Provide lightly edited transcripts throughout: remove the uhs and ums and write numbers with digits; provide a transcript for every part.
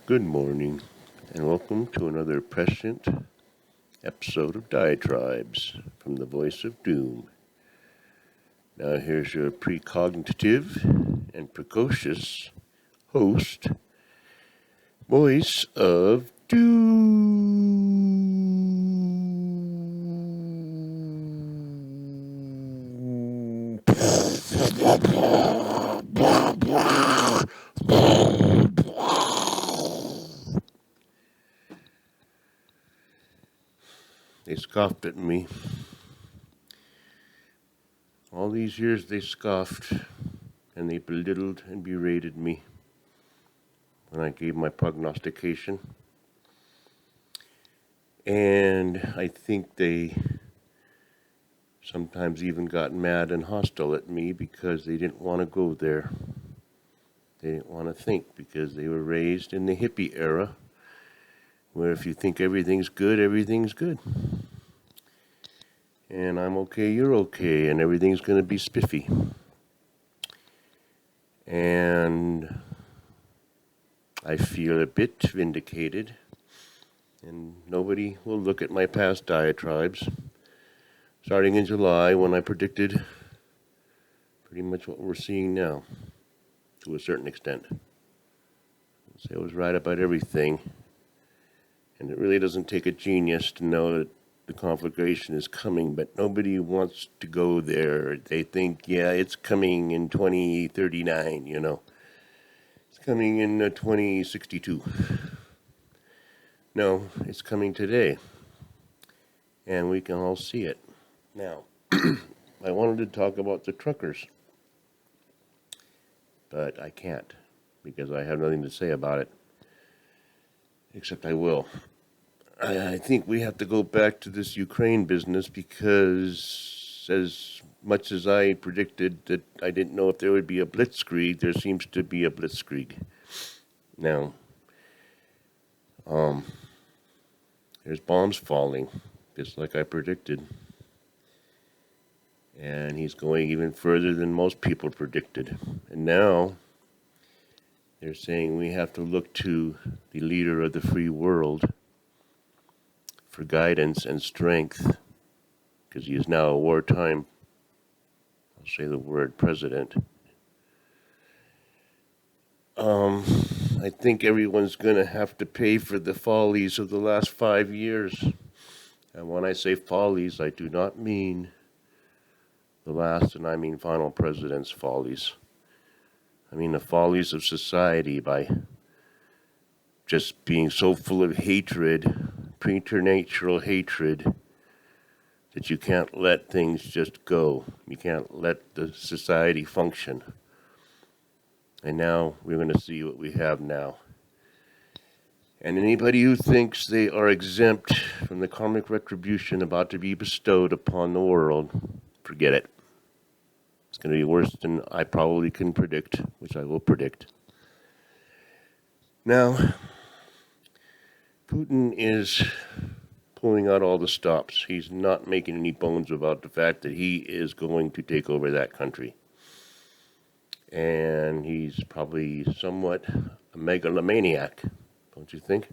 Good morning, and welcome to another prescient episode of Diatribes from the Voice of Doom. Now, here's your precognitive and precocious host, Voice of Doom. They scoffed at me. All these years they scoffed, and they belittled and berated me when I gave my prognostication. And I think they sometimes even got mad and hostile at me because they didn't want to go there. They didn't want to think because they were raised in the hippie era where if you think everything's good, everything's good. And I'm okay, you're okay, and everything's going to be spiffy. And I feel a bit vindicated, and nobody will look at my past diatribes, starting in July when I predicted pretty much what we're seeing now, to a certain extent. So I was right about everything, and it really doesn't take a genius to know that the conflagration is coming, but nobody wants to go there. They think, yeah, it's coming in 2039, It's coming in 2062. No, it's coming today, and we can all see it. Now, I wanted to talk about the truckers, but I can't because I have nothing to say about it, except I will. I think we have to go back to this Ukraine business because as much as I predicted that I didn't know if there would be a blitzkrieg, there seems to be a blitzkrieg. Now, there's bombs falling, just like I predicted. And he's going even further than most people predicted. And now they're saying we have to look to the leader of the free world for guidance and strength, because he is now a wartime, I'll say the word, president. I think everyone's going to have to pay for the follies of the last 5 years. And when I say follies, I do not mean the last, and I mean final president's follies. I mean the follies of society by just being so full of hatred, preternatural hatred, that you can't let things just go. You can't let the society function. And now we're going to see what we have now. And anybody who thinks they are exempt from the karmic retribution about to be bestowed upon the world, forget it. It's going to be worse than I probably can predict, which I will predict. Now, Putin is pulling out all the stops. He's not making any bones about the fact that he is going to take over that country. And he's probably somewhat a megalomaniac, don't you think?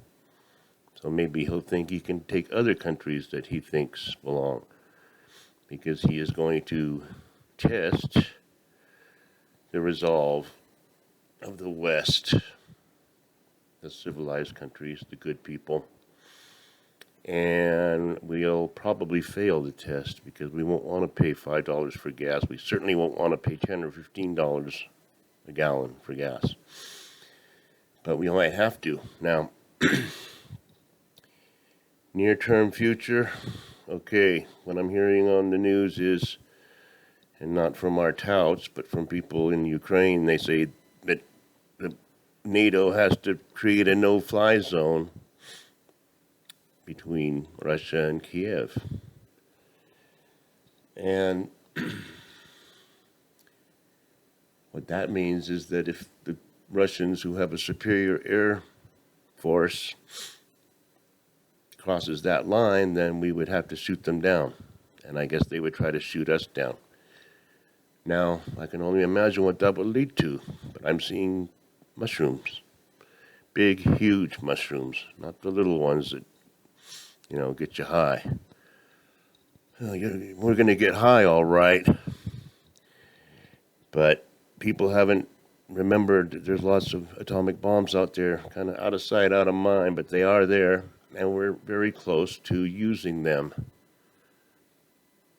So maybe he'll think he can take other countries that he thinks belong, because he is going to test the resolve of the West, the civilized countries, the good people. And we'll probably fail the test because we won't want to pay $5 for gas. We certainly won't want to pay $10 or $15 a gallon for gas. But we might have to. Now, near-term future, okay, what I'm hearing on the news is, and not from our touts, but from people in Ukraine, they say that NATO has to create a no-fly zone between Russia and Kiev. And what that means is that if the Russians, who have a superior air force, crosses that line, then we would have to shoot them down. And I guess they would try to shoot us down. Now, I can only imagine what that would lead to, but I'm seeing mushrooms. Big, huge mushrooms, not the little ones that, get you high. We're going to get high all right, but people haven't remembered that there's lots of atomic bombs out there, kind of out of sight, out of mind, but they are there, and we're very close to using them.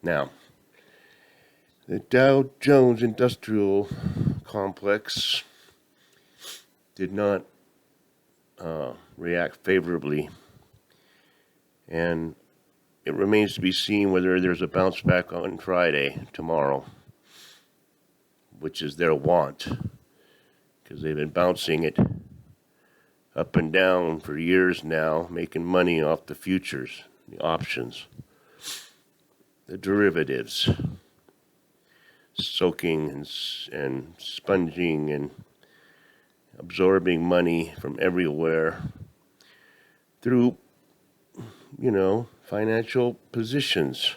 Now, the Dow Jones Industrial Complex did not react favorably, and it remains to be seen whether there's a bounce back on Friday, tomorrow, which is their want, because they've been bouncing it up and down for years now, making money off the futures, the options, the derivatives, soaking and sponging and absorbing money from everywhere through, financial positions.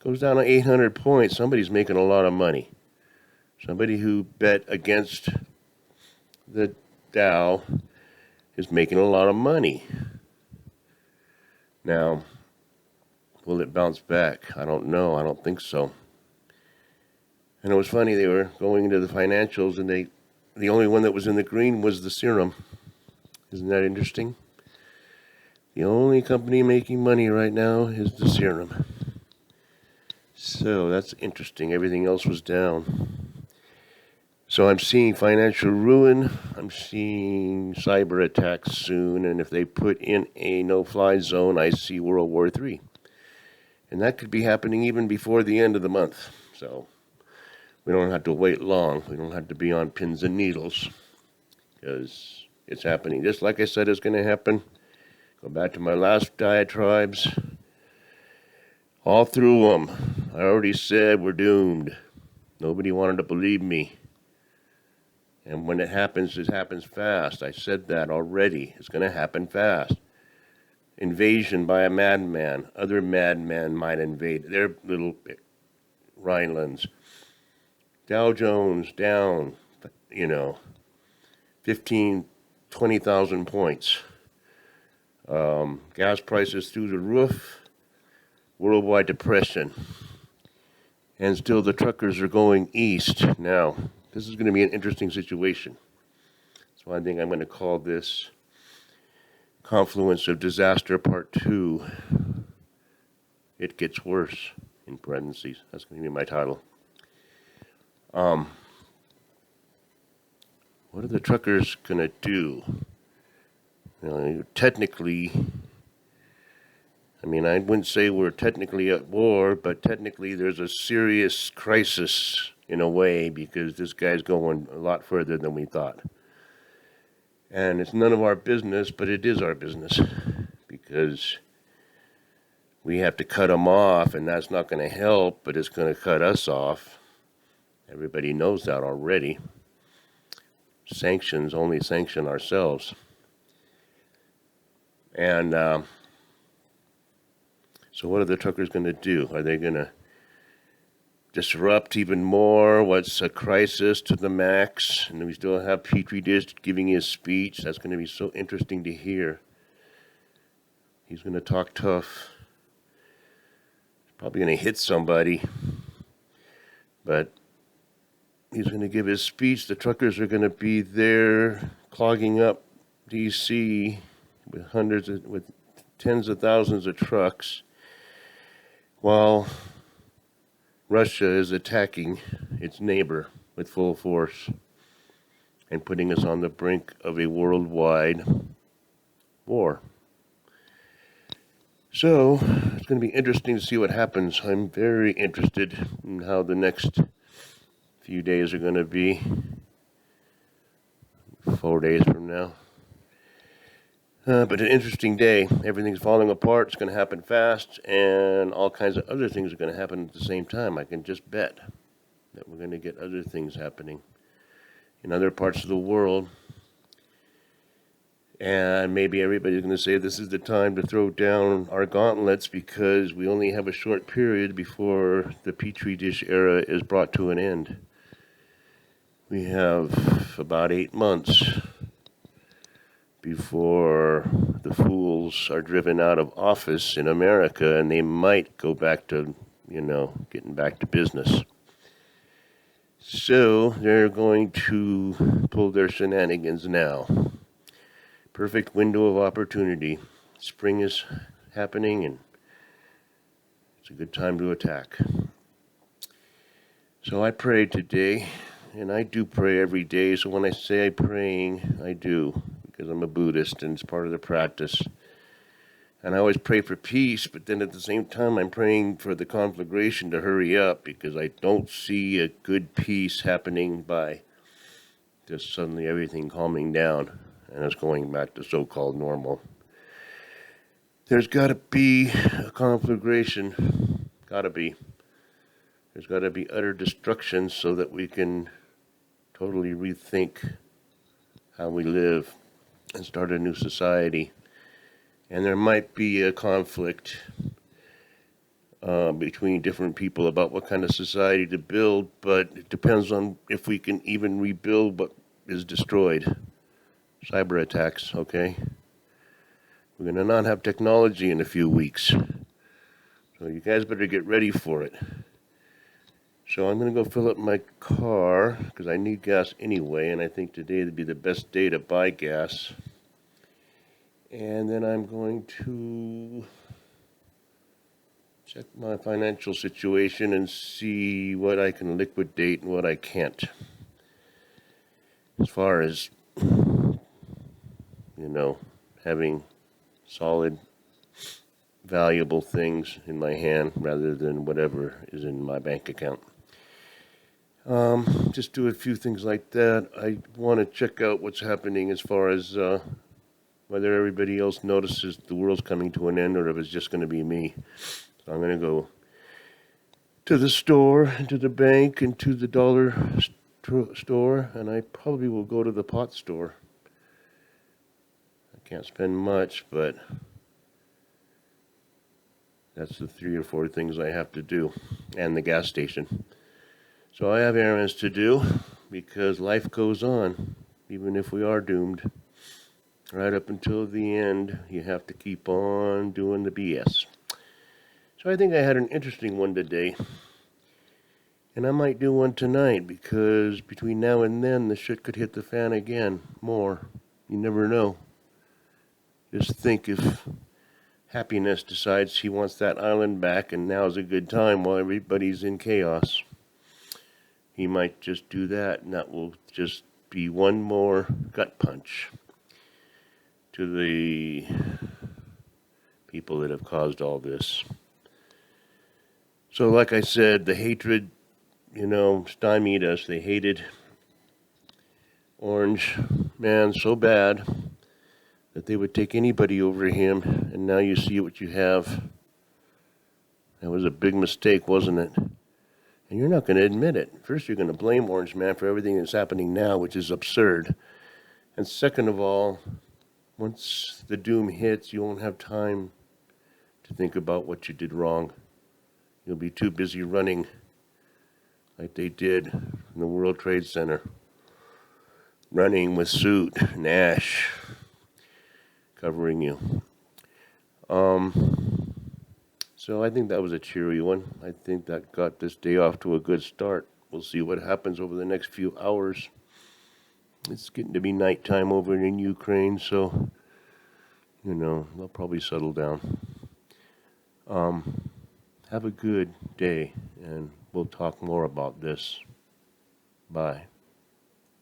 Goes down to 800 points. Somebody's making a lot of money. Somebody who bet against the Dow is making a lot of money. Now, will it bounce back? I don't know. I don't think so. And it was funny, they were going into the financials, and the only one that was in the green was the serum. Isn't that interesting? The only company making money right now is the serum. So that's interesting. Everything else was down. So I'm seeing financial ruin. I'm seeing cyber attacks soon. And if they put in a no-fly zone, I see World War III. And that could be happening even before the end of the month. So we don't have to wait long. We don't have to be on pins and needles, because it's happening. Just like I said, it's going to happen. Go back to my last diatribes. All through them, I already said we're doomed. Nobody wanted to believe me. And when it happens fast. I said that already. It's going to happen fast. Invasion by a madman. Other madmen might invade their little Rhinelands. Dow Jones down, 15, 20,000 points. Gas prices through the roof. Worldwide depression. And still the truckers are going east. Now, this is going to be an interesting situation. So I think I'm going to call this Confluence of Disaster Part 2. It gets worse, in parentheses. That's going to be my title. What are the truckers going to do? Technically, I wouldn't say we're technically at war, but technically there's a serious crisis in a way, because this guy's going a lot further than we thought. And it's none of our business, but it is our business, because we have to cut him off, and that's not going to help, but it's going to cut us off. Everybody knows that already. Sanctions only sanction ourselves. And so what are the truckers going to do? Are they going to disrupt even more what's a crisis to the max? And we still have Petri Dish giving his speech. That's going to be so interesting to hear. He's going to talk tough. He's probably going to hit somebody. But he's going to give his speech. The truckers are going to be there clogging up D.C. with tens of thousands of trucks, while Russia is attacking its neighbor with full force and putting us on the brink of a worldwide war. So it's going to be interesting to see what happens. I'm very interested in how the next few days are going to be. 4 days from now. But an interesting day. Everything's falling apart. It's going to happen fast, and all kinds of other things are going to happen at the same time. I can just bet that we're going to get other things happening in other parts of the world. And maybe everybody's going to say this is the time to throw down our gauntlets, because we only have a short period before the Petri Dish era is brought to an end. We have about 8 months. before the fools are driven out of office in America, and they might go back to, getting back to business. So they're going to pull their shenanigans now. Perfect window of opportunity. Spring is happening, and it's a good time to attack. So I prayed today, and I do pray every day. So when I say I'm praying, I do, because I'm a Buddhist and it's part of the practice. And I always pray for peace, but then at the same time I'm praying for the conflagration to hurry up, because I don't see a good peace happening by just suddenly everything calming down and us going back to so-called normal. There's got to be a conflagration. Got to be. There's got to be utter destruction so that we can totally rethink how we live and start a new society. And there might be a conflict between different people about what kind of society to build, but it depends on if we can even rebuild what is destroyed. Cyber attacks, okay? We're going to not have technology in a few weeks. So you guys better get ready for it. So I'm going to go fill up my car, because I need gas anyway, and I think today would be the best day to buy gas. And then I'm going to check my financial situation and see what I can liquidate and what I can't. As far as, having solid, valuable things in my hand rather than whatever is in my bank account. Just do a few things like that. I want to check out what's happening as far as whether everybody else notices the world's coming to an end or if it's just going to be me. So I'm going to go to the store, to the bank, and to the dollar store, and I probably will go to the pot store. I can't spend much, but that's the 3 or 4 things I have to do, and the gas station. So I have errands to do, because life goes on, even if we are doomed. Right up until the end, you have to keep on doing the BS. So I think I had an interesting one today. And I might do one tonight, because between now and then, the shit could hit the fan again. More. You never know. Just think if happiness decides he wants that island back and now's a good time while everybody's in chaos. He might just do that, and that will just be one more gut punch to the people that have caused all this. So like I said, the hatred, stymied us. They hated Orange Man so bad that they would take anybody over him, and now you see what you have. That was a big mistake, wasn't it? And you're not going to admit it. First, you're going to blame Orange Man for everything that's happening now, which is absurd. And second of all, once the doom hits, you won't have time to think about what you did wrong. You'll be too busy running like they did in the World Trade Center. Running with soot and ash covering you. So I think that was a cheery one. I think that got this day off to a good start. We'll see what happens over the next few hours. It's getting to be nighttime over in Ukraine, so, they'll probably settle down. Have a good day, and we'll talk more about this. Bye.